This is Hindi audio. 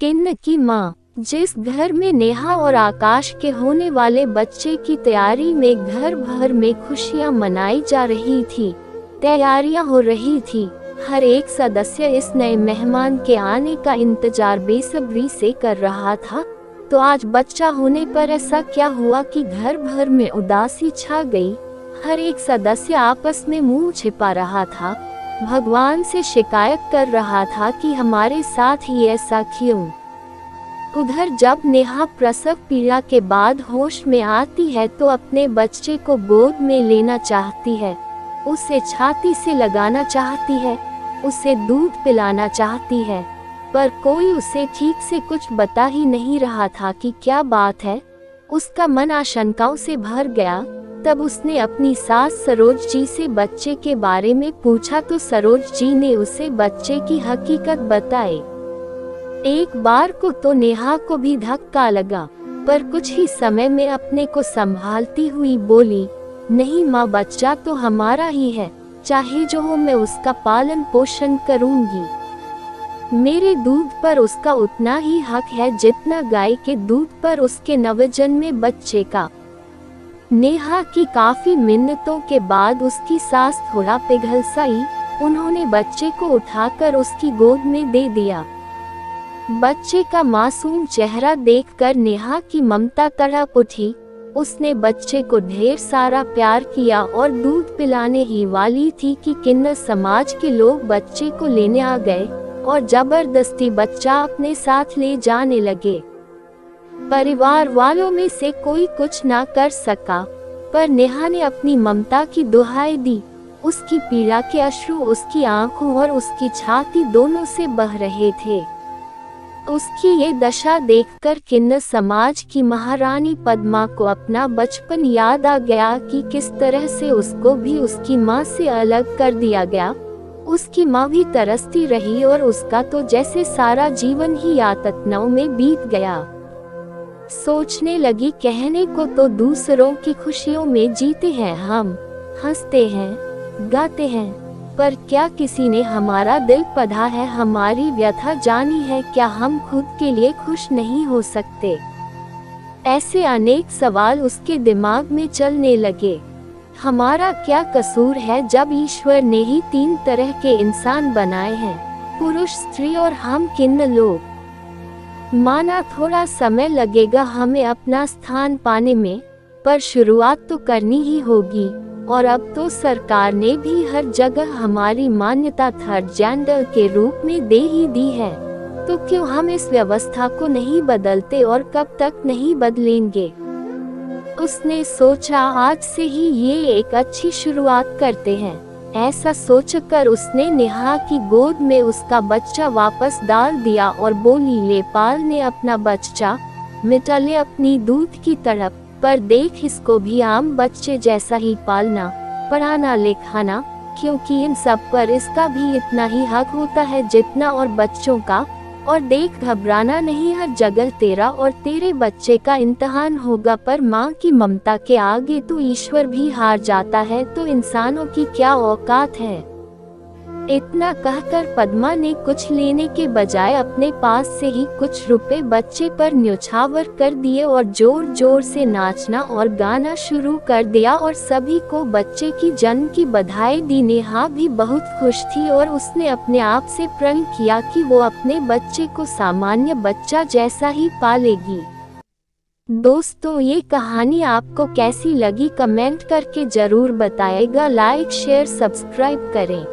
किन्न की माँ। जिस घर में नेहा और आकाश के होने वाले बच्चे की तैयारी में घर भर में खुशियां मनाई जा रही थी, तैयारियां हो रही थी। हर एक सदस्य इस नए मेहमान के आने का इंतजार बेसब्री से कर रहा था। तो आज बच्चा होने पर ऐसा क्या हुआ कि घर भर में उदासी छा गई। हर एक सदस्य आपस में मुंह छिपा रहा था, भगवान से शिकायत कर रहा था कि हमारे साथ ही ऐसा क्यों। उधर जब नेहा प्रसव पीड़ा के बाद होश में आती है तो अपने बच्चे को गोद में लेना चाहती है, उसे छाती से लगाना चाहती है, उसे दूध पिलाना चाहती है, पर कोई उसे ठीक से कुछ बता ही नहीं रहा था कि क्या बात है। उसका मन आशंकाओं से भर गया। तब उसने अपनी सास सरोज जी से बच्चे के बारे में पूछा तो सरोज जी ने उसे बच्चे की हकीकत बताई। एक बार को तो नेहा को भी धक्का लगा, पर कुछ ही समय में अपने को संभालती हुई बोली, नहीं माँ, बच्चा तो हमारा ही है, चाहे जो हो मैं उसका पालन पोषण करूंगी। मेरे दूध पर उसका उतना ही हक है जितना गाय के दूध पर उसके नवजन्मे बच्चे का। नेहा की काफी मिन्नतों के बाद उसकी सास थोड़ा पिघल सी। उन्होंने बच्चे को उठाकर उसकी गोद में दे दिया। बच्चे का मासूम चेहरा देखकर नेहा की ममता तड़प उठी। उसने बच्चे को ढेर सारा प्यार किया और दूध पिलाने ही वाली थी कि किन्नर समाज के लोग बच्चे को लेने आ गए और जबरदस्ती बच्चा अपने साथ ले जाने लगे। परिवार वालों में से कोई कुछ ना कर सका, पर नेहा ने अपनी ममता की दुहाई दी। उसकी पीड़ा के अश्रु उसकी आंखों और उसकी छाती दोनों से बह रहे थे। उसकी ये दशा देखकर किन्नर समाज की महारानी पद्मा को अपना बचपन याद आ गया कि किस तरह से उसको भी उसकी माँ से अलग कर दिया गया। उसकी माँ भी तरसती रही और उसका तो जैसे सारा जीवन ही यातनाओं में बीत गया। सोचने लगी, कहने को तो दूसरों की खुशियों में जीते हैं हम, हंसते हैं, गाते हैं, पर क्या किसी ने हमारा दिल पढ़ा है, हमारी व्यथा जानी है? क्या हम खुद के लिए खुश नहीं हो सकते? ऐसे अनेक सवाल उसके दिमाग में चलने लगे। हमारा क्या कसूर है जब ईश्वर ने ही 3 तरह के इंसान बनाए हैं, पुरुष, स्त्री और हम किन्नर लोग। माना थोड़ा समय लगेगा हमें अपना स्थान पाने में, पर शुरुआत तो करनी ही होगी। और अब तो सरकार ने भी हर जगह हमारी मान्यता थर्ड जेंडर के रूप में दे ही दी है, तो क्यों हम इस व्यवस्था को नहीं बदलते और कब तक नहीं बदलेंगे? उसने सोचा, आज से ही ये एक अच्छी शुरुआत करते हैं। ऐसा सोचकर उसने नेहा की गोद में उसका बच्चा वापस डाल दिया और बोली, ले पाल ने अपना बच्चा, मिटा ले अपनी दूध की तड़प, पर देख इसको भी आम बच्चे जैसा ही पालना, पढ़ाना, लिखाना, क्योंकि इन सब पर इसका भी इतना ही हक होता है जितना और बच्चों का। और देख, घबराना नहीं, हर जगह तेरा और तेरे बच्चे का इम्तिहान होगा, पर माँ की ममता के आगे तो ईश्वर भी हार जाता है, तो इंसानों की क्या औकात है। इतना कहकर पद्मा ने कुछ लेने के बजाय अपने पास से ही कुछ रुपए बच्चे पर न्योछावर कर दिए और जोर जोर से नाचना और गाना शुरू कर दिया और सभी को बच्चे की जन्म की बधाई दी। नेहा भी बहुत खुश थी और उसने अपने आप से प्रण किया कि वो अपने बच्चे को सामान्य बच्चा जैसा ही पालेगी। दोस्तों, ये कहानी आपको कैसी लगी कमेंट करके जरूर बताइएगा। लाइक, शेयर, सब्सक्राइब करें।